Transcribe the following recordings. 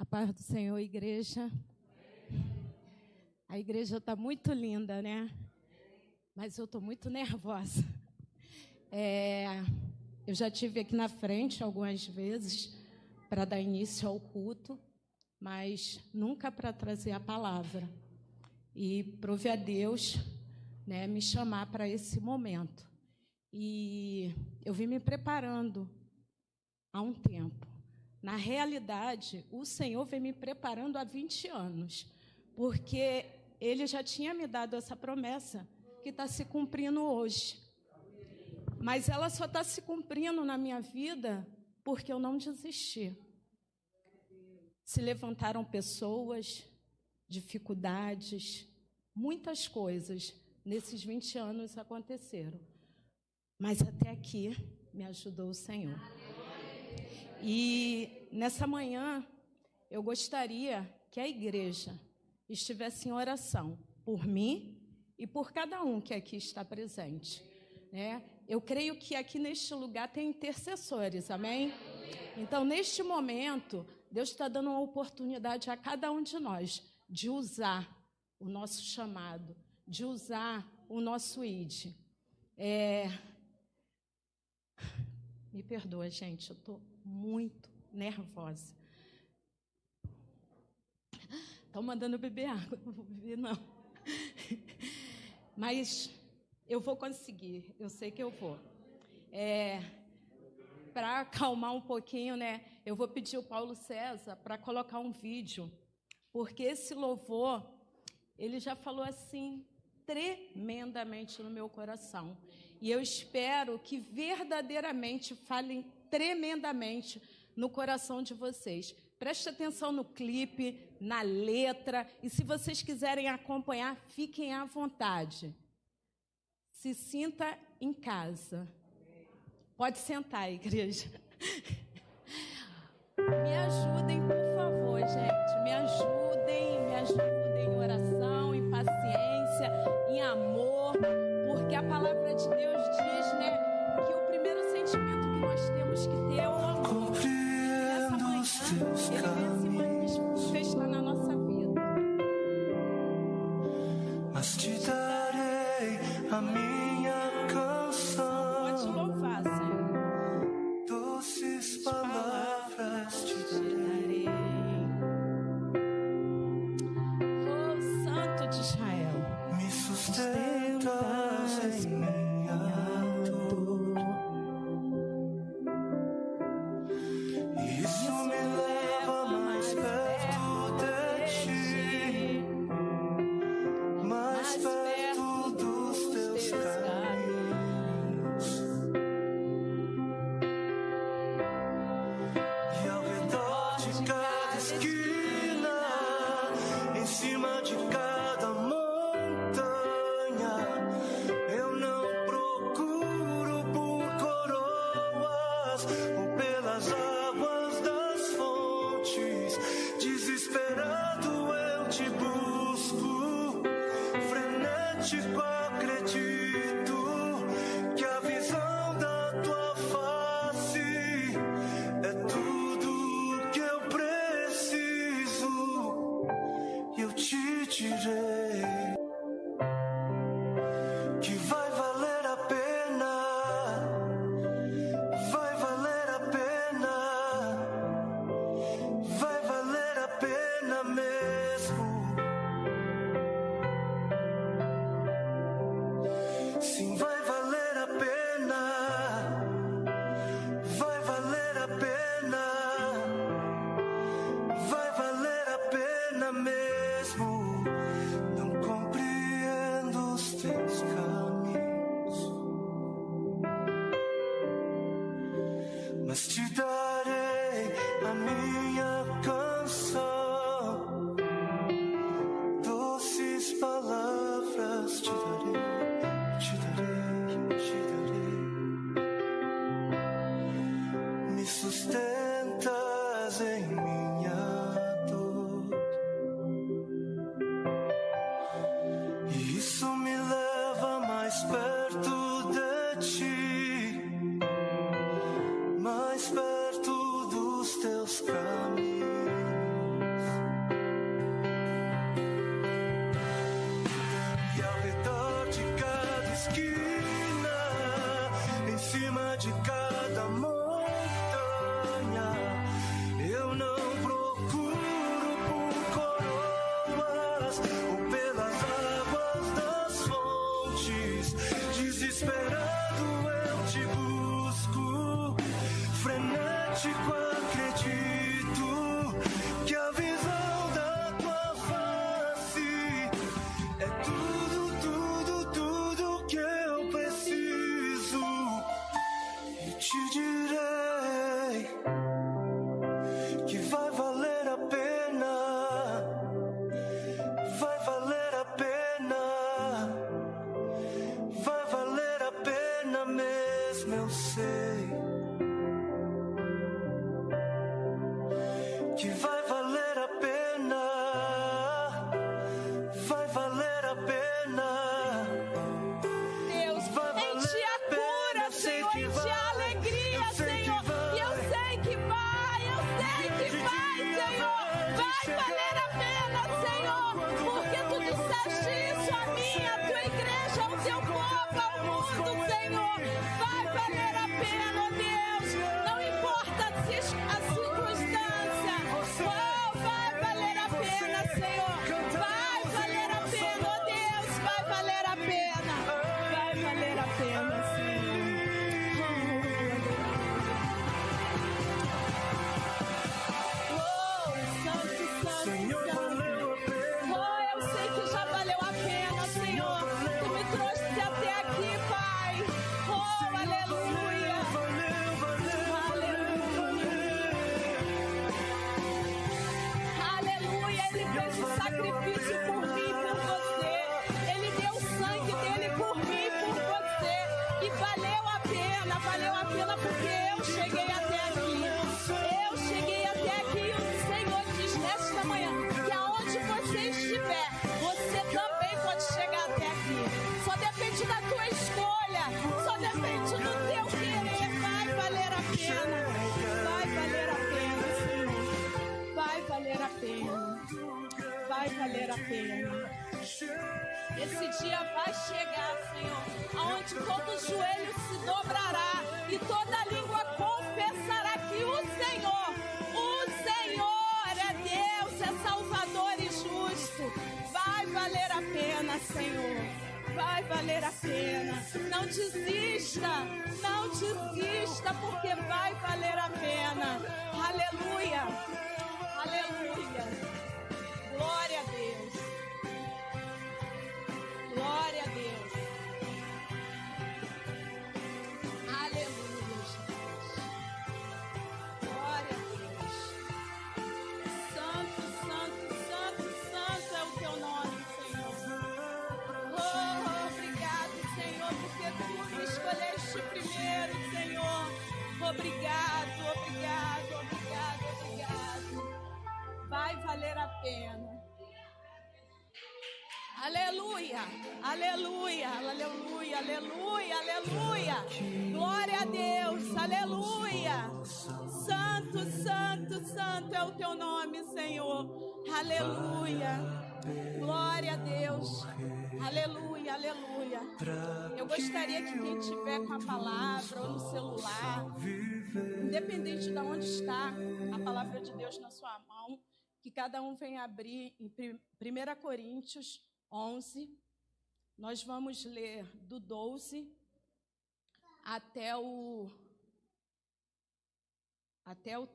paz do Senhor, igreja. A igreja está muito linda, né? Mas eu estou muito nervosa. Eu já estive aqui na frente algumas vezes para dar início ao culto, mas nunca para trazer a palavra. E prove a Deus, né, me chamar para esse momento. E eu vim me preparando há um tempo. Na realidade, o Senhor vem me preparando há 20 anos, porque Ele já tinha me dado essa promessa que está se cumprindo hoje. Mas ela só está se cumprindo na minha vida porque eu não desisti. Se levantaram pessoas, dificuldades, muitas coisas nesses 20 anos aconteceram. Mas até aqui me ajudou o Senhor. E nessa manhã eu gostaria que a igreja estivesse em oração por mim e por cada um que aqui está presente, né? Eu creio que aqui neste lugar tem intercessores, amém? Então, neste momento, Deus está dando uma oportunidade a cada um de nós de usar o nosso chamado, de usar o nosso ID. Me perdoa, gente, eu estou muito nervosa. Estão mandando eu beber água, não vou beber, não. Mas eu vou conseguir, eu sei que eu vou. Para acalmar um pouquinho, né, eu vou pedir o Paulo César para colocar um vídeo, porque esse louvor, ele já falou assim, tremendamente no meu coração. E eu espero que verdadeiramente falem tremendamente no coração de vocês. Preste atenção no clipe, na letra, e se vocês quiserem acompanhar, fiquem à vontade. Se sinta em casa. Pode sentar, igreja. Me ajudem, por favor, gente. Me ajudem em oração, em paciência, em amor, porque a palavra de Deus diz, né, que o primeiro sentimento que nós temos que ter é o amor. Nessa manhã, ele vai se manifestar na nossa vida. Mas te darei a minha canção. Pode louvar, Senhor. Doces palavras te darei. Oh, Santo de Israel. Me sustentas em minha dor. Isso me leva mais perto de ti, mais perto dos teus caminhos. E ao redor de cada esquina, em cima de cada montanha, eu não procuro por coroas ou pelas águas das fontes. Desesperado eu te busco, frenético acredito que a visão da tua face é tudo que eu preciso. Eu te direi que vai valer a pena, vai valer a pena, vai valer a pena mesmo. Sim, vai valer a pena, vai valer a pena, vai valer a pena mesmo. Não compreendo os teus caminhos, mas te darei a minha canção. Doces palavras te darei, te darei, te darei. Me sustentas em minha dor. E isso me leva mais perto de ti, mais perto dos teus caminhos. Mágico, acredito que a visão da tua face é tudo, tudo, tudo que eu preciso. E te direi que vai valer a pena, vai valer a pena, vai valer a pena mesmo, eu sei. Que vai valer a pena, vai valer a pena. Deus, enche a cura, Senhor, enche a alegria, Senhor. E eu sei que vai, Senhor. Vai valer a pena, Senhor, porque tu disseste isso a mim, a tua igreja, ao teu povo, ao mundo, Senhor. Vai valer a pena, ó Deus. Não importa a circunstância. Oh, vai valer a pena, Senhor. Vai valer a pena, ó Deus. Vai valer a pena. Vai valer a pena, Senhor. Oh, santo, Senhor, santo, valeu a santo. pena. Oh, eu sei que já valeu a pena, Senhor. Tu me trouxe até aqui, Pai. Oh, aleluia. Valeu, valeu, Aleluia, Ele fez um sacrifício por mim, por você. Ele deu o sangue dele por mim, por você. E valeu a pena porque eu cheguei até aqui. Eu cheguei até aqui e o Senhor diz nesta manhã que aonde você estiver, você também pode chegar até aqui. Só depende da tua escolha, só depende do teu querer. Vai valer a pena, vai valer a pena, Senhor. Vai valer a pena. Vai valer a pena. Esse dia vai chegar, Senhor, aonde todo joelho se dobrará e toda língua confessará que o Senhor é Deus, é Salvador e justo. Vai valer a pena, Senhor. Vai valer a pena. Não desista, porque vai valer a pena. Aleluia. Aleluia. Glória a Deus. Glória a Deus. Aleluia, Jesus. Glória a Deus. Santo, santo, santo, santo é o teu nome, Senhor. Oh, obrigado, Senhor, porque tu me escolheste primeiro, Senhor. Obrigado, obrigado, obrigado, obrigado. Vai valer a pena. Aleluia, aleluia, aleluia, aleluia, aleluia. Glória a Deus, aleluia. Santo, santo, santo é o teu nome, Senhor. Aleluia. Glória a Deus. Aleluia, aleluia. Eu gostaria que quem tiver com a palavra ou no celular, independente de onde está a palavra de Deus na sua mão, que cada um venha abrir em 1 Coríntios 11, nós vamos ler do 12 até o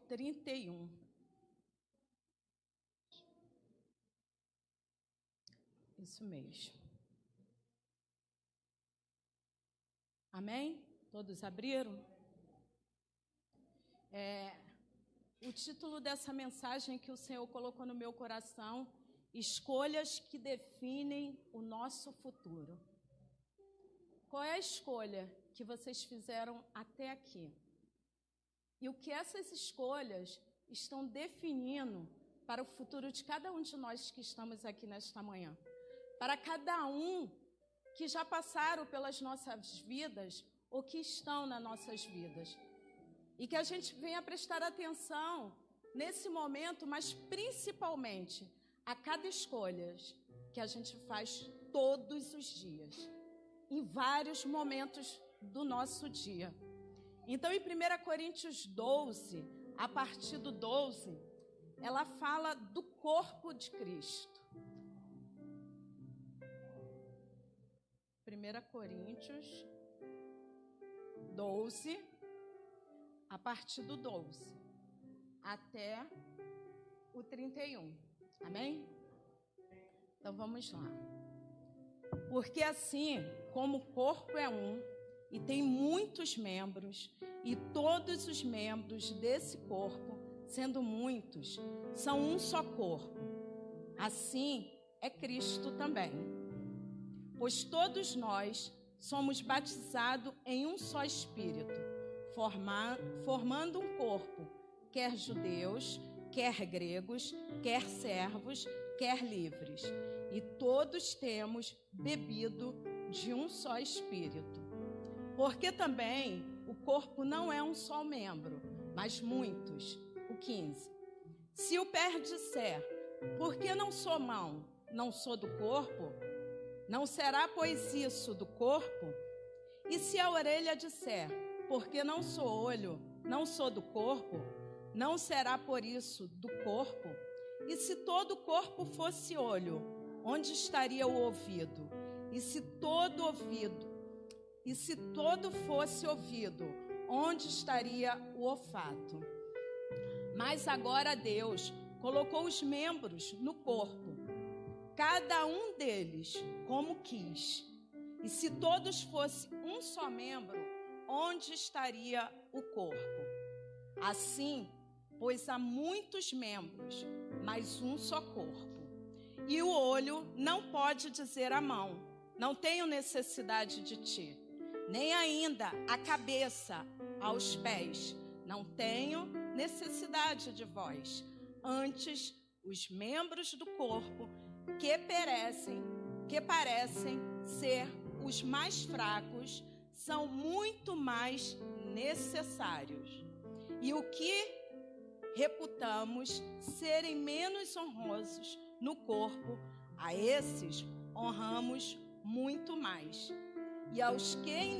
31. Isso mesmo. Amém? Todos abriram? O título dessa mensagem que o Senhor colocou no meu coração: escolhas que definem o nosso futuro. Qual é a escolha que vocês fizeram até aqui? E o que essas escolhas estão definindo para o futuro de cada um de nós que estamos aqui nesta manhã? Para cada um que já passaram pelas nossas vidas ou que estão nas nossas vidas. E que a gente venha prestar atenção nesse momento, mas principalmente a cada escolha que a gente faz todos os dias, em vários momentos do nosso dia. Então, em 1 Coríntios 12, a partir do 12, ela fala do corpo de Cristo. 1 Coríntios 12, a partir do 12 até o 31. Amém? Então vamos lá. Porque assim como o corpo é um e tem muitos membros, e todos os membros desse corpo, sendo muitos, são um só corpo, assim é Cristo também. Pois todos nós somos batizados em um só Espírito, formando um corpo, quer judeus, quer gregos, quer servos, quer livres. E todos temos bebido de um só Espírito. Porque também o corpo não é um só membro, mas muitos. O 15. Se o pé disser, por que não sou mão, não sou do corpo? Não será, pois, isso do corpo? E se a orelha disser, porque não sou olho, não sou do corpo? Não será por isso do corpo? E se todo o corpo fosse olho, onde estaria o ouvido? E se todo fosse ouvido, onde estaria o olfato? Mas agora Deus colocou os membros no corpo, cada um deles como quis. E se todos fossem um só membro, onde estaria o corpo? Assim, pois há muitos membros, mas um só corpo. E o olho não pode dizer à mão, não tenho necessidade de ti. Nem ainda a cabeça aos pés, não tenho necessidade de vós. Antes, os membros do corpo que parecem ser os mais fracos, são muito mais necessários. E o que reputamos serem menos honrosos no corpo, a esses honramos muito mais. E aos que em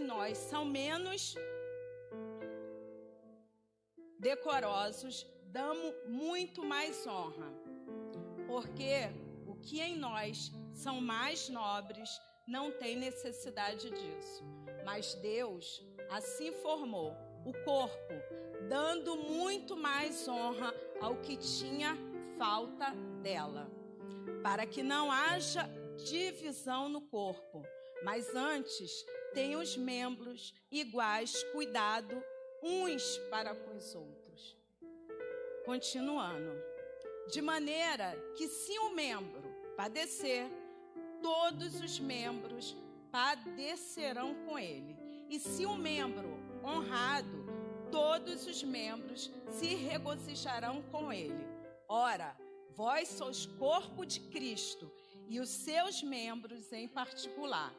nós são menos decorosos, damos muito mais honra. Porque o que em nós são mais nobres não tem necessidade disso. Mas Deus assim formou o corpo, dando muito mais honra ao que tinha falta dela, para que não haja divisão no corpo, mas antes tenham os membros iguais cuidado uns para com os outros. Continuando. De maneira que se um membro padecer, todos os membros padecerão com ele. E se um membro honrado, todos os membros se regozijarão com ele. Ora, vós sois corpo de Cristo, e os seus membros em particular.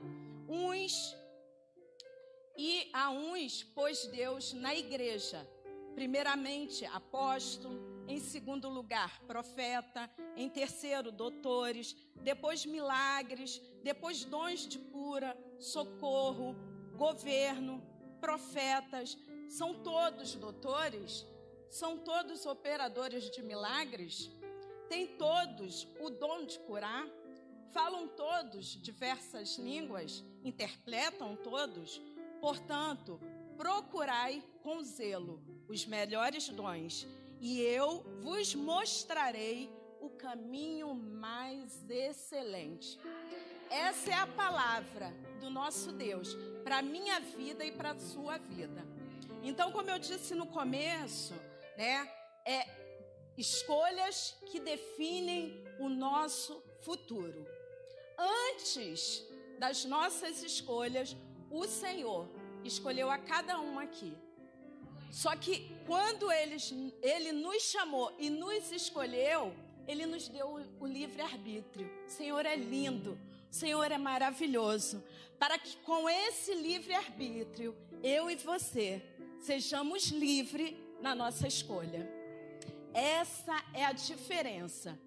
A uns pôs Deus na igreja, primeiramente apóstolo, em segundo lugar profeta, em terceiro doutores, depois milagres, depois dons de cura, socorro, governo, profetas. São todos doutores? São todos operadores de milagres? Têm todos o dom de curar? Falam todos diversas línguas? Interpretam todos? Portanto, procurai com zelo os melhores dons, e eu vos mostrarei o caminho mais excelente. Essa é a palavra do nosso Deus para a minha vida e para a sua vida. Então, como eu disse no começo, escolhas que definem o nosso futuro. Antes das nossas escolhas, o Senhor escolheu a cada um aqui. Só que quando Ele nos chamou e nos escolheu, Ele nos deu o livre-arbítrio. O Senhor é lindo, o Senhor é maravilhoso. Para que com esse livre-arbítrio, eu e você sejamos livres na nossa escolha. Essa é a diferença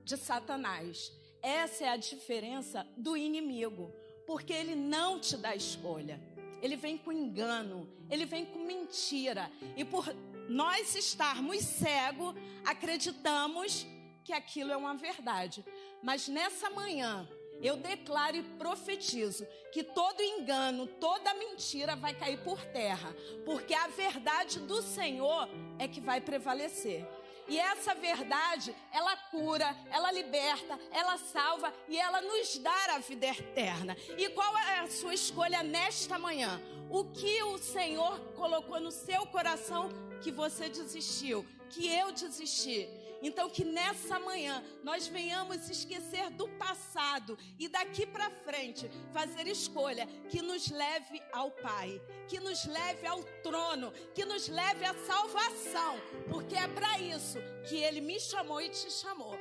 de Satanás. Essa é a diferença do inimigo. Porque ele não te dá escolha. Ele vem com engano, ele vem com mentira. E por nós estarmos cegos, acreditamos que aquilo é uma verdade. Mas nessa manhã, Eu declaro e profetizo que todo engano, toda mentira vai cair por terra, porque a verdade do Senhor é que vai prevalecer. E essa verdade, ela cura, ela liberta, ela salva e ela nos dá a vida eterna. E qual é a sua escolha nesta manhã? O que o Senhor colocou no seu coração que você desistiu, que eu desisti? Então que nessa manhã nós venhamos esquecer do passado e daqui para frente fazer escolha que nos leve ao Pai, que nos leve ao trono, que nos leve à salvação, porque é para isso que Ele me chamou e te chamou.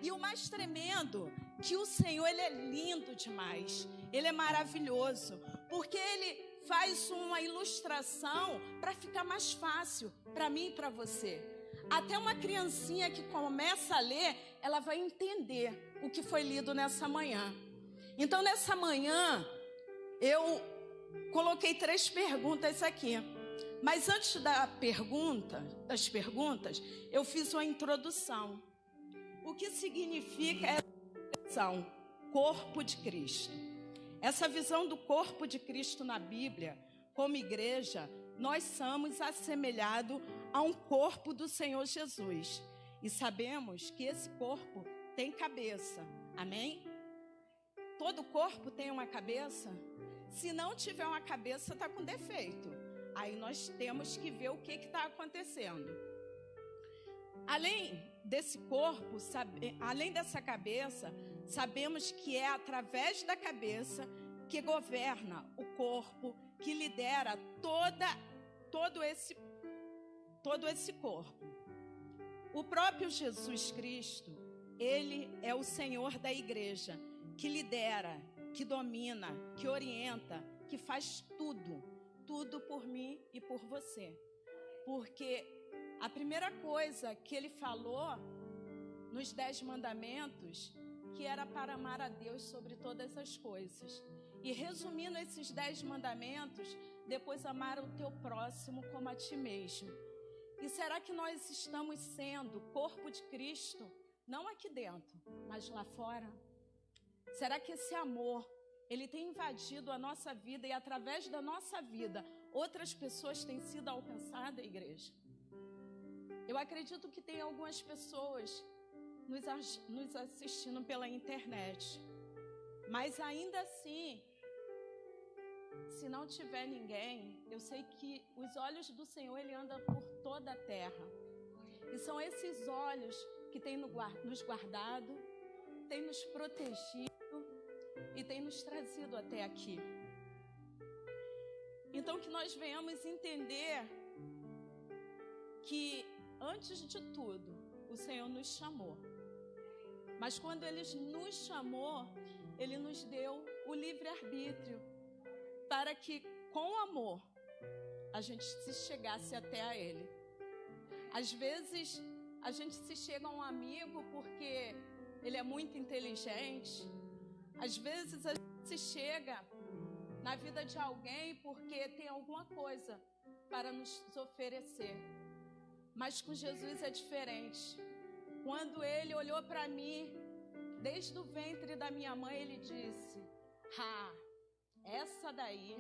E o mais tremendo, que o Senhor, Ele é lindo demais, Ele é maravilhoso, porque Ele faz uma ilustração para ficar mais fácil para mim e para você. Até uma criancinha que começa a ler, ela vai entender o que foi lido nessa manhã. Então, nessa manhã, eu coloquei 3 perguntas aqui. Mas antes das perguntas, eu fiz uma introdução. O que significa essa visão? Corpo de Cristo. Essa visão do corpo de Cristo na Bíblia, como igreja, nós somos assemelhados a um corpo do Senhor Jesus. E sabemos que esse corpo tem cabeça. Amém? Todo corpo tem uma cabeça. Se não tiver uma cabeça, está com defeito. Aí nós temos que ver o que está acontecendo. Além desse corpo, além dessa cabeça, sabemos que é através da cabeça que governa o corpo, que lidera todo esse corpo. O próprio Jesus Cristo, Ele é o Senhor da igreja, que lidera, que domina, que orienta, que faz tudo por mim e por você. Porque a primeira coisa que Ele falou nos 10 mandamentos, que era para amar a Deus sobre todas as coisas. E resumindo esses 10 mandamentos, depois amar o teu próximo como a ti mesmo. E será que nós estamos sendo corpo de Cristo, não aqui dentro, mas lá fora? Será que esse amor, ele tem invadido a nossa vida e através da nossa vida, outras pessoas têm sido alcançadas, igreja? Eu acredito que tem algumas pessoas nos assistindo pela internet. Mas ainda assim, se não tiver ninguém, eu sei que os olhos do Senhor, Ele anda por toda a terra. E são esses olhos que têm nos guardado, têm nos protegido e têm nos trazido até aqui. Então que nós venhamos entender que, antes de tudo, o Senhor nos chamou. Mas quando Ele nos chamou, Ele nos deu o livre-arbítrio para que, com amor, a gente se chegasse até a Ele. Às vezes, a gente se chega a um amigo porque ele é muito inteligente. Às vezes, a gente se chega na vida de alguém porque tem alguma coisa para nos oferecer. Mas com Jesus é diferente. Quando Ele olhou para mim, desde o ventre da minha mãe, Ele disse: essa daí,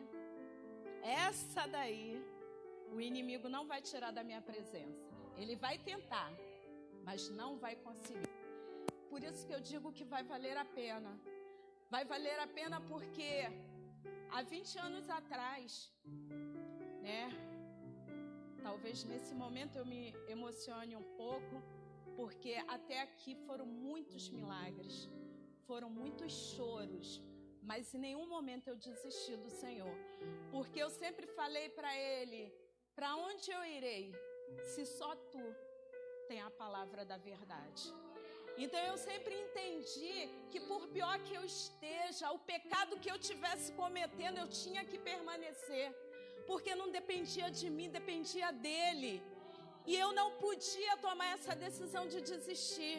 o inimigo não vai tirar da minha presença. Ele vai tentar, mas não vai conseguir. Por isso que eu digo que vai valer a pena. Vai valer a pena porque há 20 anos atrás, né? Talvez nesse momento eu me emocione um pouco, porque até aqui foram muitos milagres, foram muitos choros, mas em nenhum momento eu desisti do Senhor, porque eu sempre falei para Ele: para onde eu irei, se só Tu tem a palavra da verdade? Então eu sempre entendi que por pior que eu esteja, o pecado que eu estivesse cometendo, eu tinha que permanecer, porque não dependia de mim, dependia dEle. E eu não podia tomar essa decisão de desistir.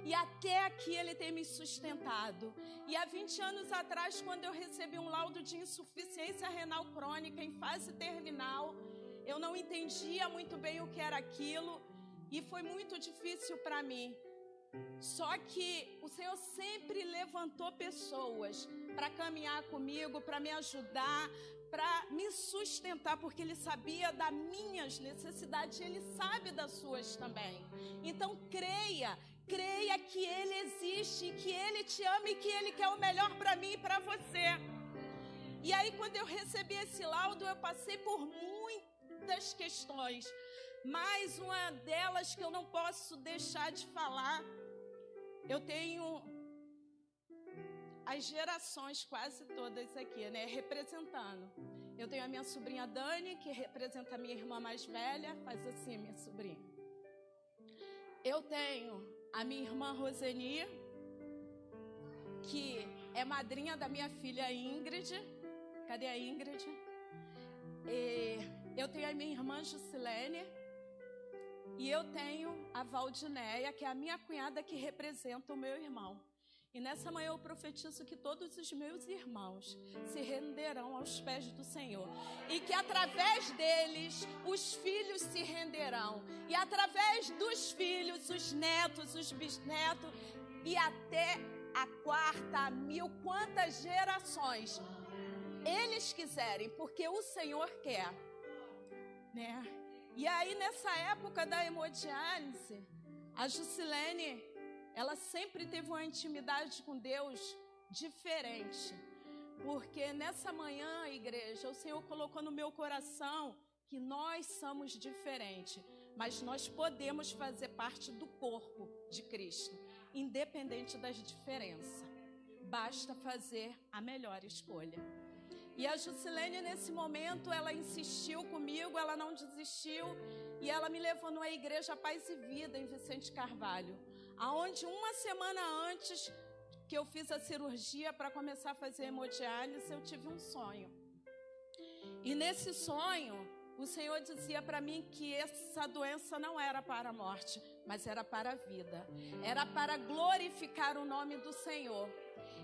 E até aqui Ele tem me sustentado. E há 20 anos atrás, quando eu recebi um laudo de insuficiência renal crônica em fase terminal, eu não entendia muito bem o que era aquilo. E foi muito difícil para mim. Só que o Senhor sempre levantou pessoas para caminhar comigo, para me ajudar, para me sustentar, porque Ele sabia das minhas necessidades, Ele sabe das suas também. Então creia que Ele existe, que Ele te ama e que Ele quer o melhor para mim e para você. E aí, quando eu recebi esse laudo, eu passei por muitas questões, mas uma delas que eu não posso deixar de falar, eu tenho as gerações quase todas aqui, né, representando. Eu tenho a minha sobrinha Dani, que representa a minha irmã mais velha, faz assim, minha sobrinha. Eu tenho a minha irmã Roseni, que é madrinha da minha filha Ingrid. Cadê a Ingrid? Eu tenho a minha irmã Jusilene. E eu tenho a Valdinéia, que é a minha cunhada que representa o meu irmão. E nessa manhã eu profetizo que todos os meus irmãos se renderão aos pés do Senhor. E que através deles os filhos se renderão. E através dos filhos, os netos, os bisnetos e até a quarta, a mil, quantas gerações eles quiserem, porque o Senhor quer, né? E aí, nessa época da hemodiálise, a Jusilene, ela sempre teve uma intimidade com Deus diferente. Porque nessa manhã, igreja, o Senhor colocou no meu coração que nós somos diferentes, mas nós podemos fazer parte do corpo de Cristo, independente das diferenças. Basta fazer a melhor escolha. E a Jusilene, nesse momento, ela insistiu comigo, ela não desistiu, e ela me levou numa igreja Paz e Vida, em Vicente Carvalho, aonde uma semana antes que eu fiz a cirurgia para começar a fazer hemodiálise, eu tive um sonho. E nesse sonho, o Senhor dizia para mim que essa doença não era para a morte, mas era para a vida. Era para glorificar o nome do Senhor.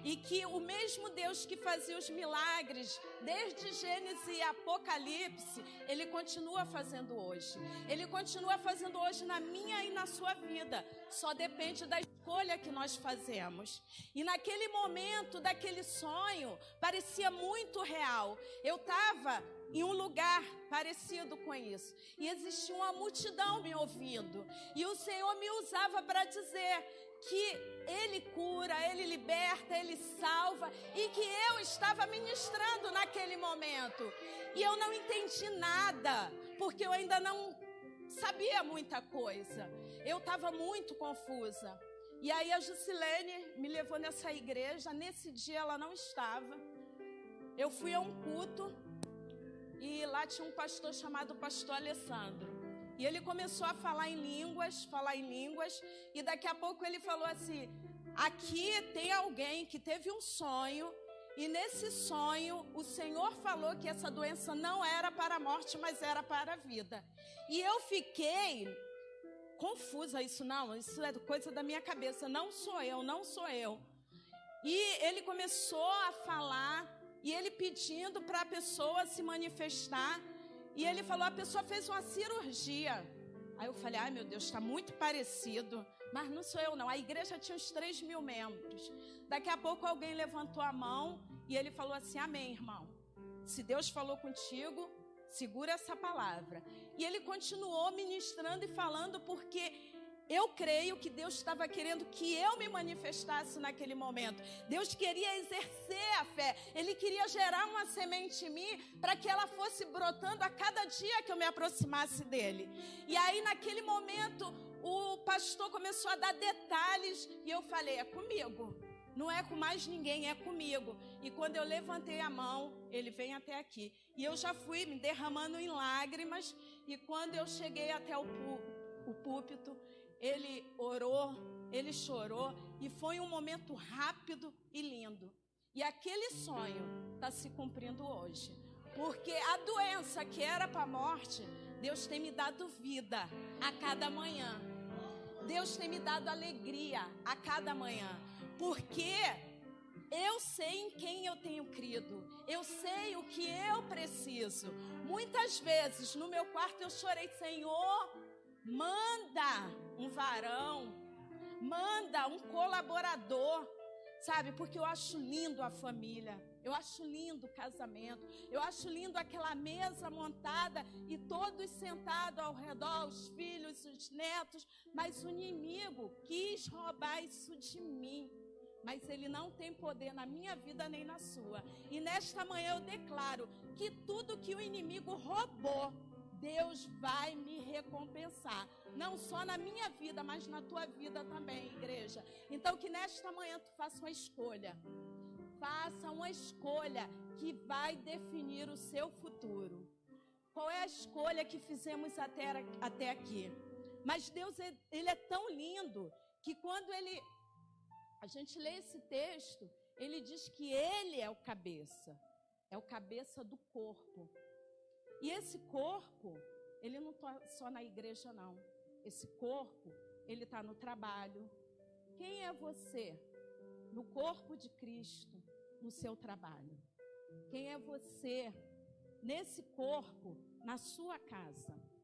E que o mesmo Deus que fazia os milagres, desde Gênesis e Apocalipse, Ele continua fazendo hoje. Ele continua fazendo hoje na minha e na sua vida. Só depende da escolha que nós fazemos. E naquele momento, daquele sonho, parecia muito real. Eu estava em um lugar parecido com isso. E existia uma multidão me ouvindo. E o Senhor me usava para dizer que Ele cura, Ele liberta, Ele salva, e que eu estava ministrando naquele momento. E eu não entendi nada, porque eu ainda não sabia muita coisa. Eu estava muito confusa. E aí a Jusilene me levou nessa igreja. Nesse dia ela não estava. Eu fui a um culto e lá tinha um pastor chamado Pastor Alessandro. E ele começou a falar em línguas, e daqui a pouco ele falou assim: aqui tem alguém que teve um sonho, e nesse sonho o Senhor falou que essa doença não era para a morte, mas era para a vida. E eu fiquei confusa, isso é coisa da minha cabeça, não sou eu. E ele começou a falar, e ele pedindo para a pessoa se manifestar. E ele falou, a pessoa fez uma cirurgia. Aí eu falei, ai meu Deus, está muito parecido. Mas não sou eu não, a igreja tinha uns 3.000 membros. Daqui a pouco alguém levantou a mão e ele falou assim, amém, irmão. Se Deus falou contigo, segura essa palavra. E ele continuou ministrando e falando, porque eu creio que Deus estava querendo que eu me manifestasse naquele momento. Deus queria exercer a fé. Ele queria gerar uma semente em mim para que ela fosse brotando a cada dia que eu me aproximasse dele. E aí, naquele momento, o pastor começou a dar detalhes e eu falei, é comigo. Não é com mais ninguém, é comigo. E quando eu levantei a mão, ele vem até aqui. E eu já fui me derramando em lágrimas. E quando eu cheguei até o púlpito, ele orou, ele chorou, e foi um momento rápido e lindo. E aquele sonho está se cumprindo hoje. Porque a doença que era para a morte, Deus tem me dado vida a cada manhã. Deus tem me dado alegria a cada manhã. Porque eu sei em quem eu tenho crido. Eu sei o que eu preciso. Muitas vezes no meu quarto eu chorei, Senhor, manda um varão, Manda um colaborador, sabe? Porque eu acho lindo a família. Eu acho lindo o casamento. Eu acho lindo aquela mesa montada e todos sentados ao redor, os filhos, os netos. Mas o inimigo quis roubar isso de mim. Mas ele não tem poder na minha vida nem na sua. E nesta manhã eu declaro que tudo que o inimigo roubou, Deus vai me recompensar. Não só na minha vida, mas na tua vida também, igreja. Então que nesta manhã tu faça uma escolha. Faça uma escolha que vai definir o seu futuro. Qual é a escolha que fizemos até aqui? Mas Deus, Ele é tão lindo que quando a gente lê esse texto, Ele diz que Ele é o cabeça do corpo. E esse corpo, ele não está só na igreja, não. Esse corpo, ele está no trabalho. Quem é você no corpo de Cristo, no seu trabalho? Quem é você nesse corpo, na sua casa?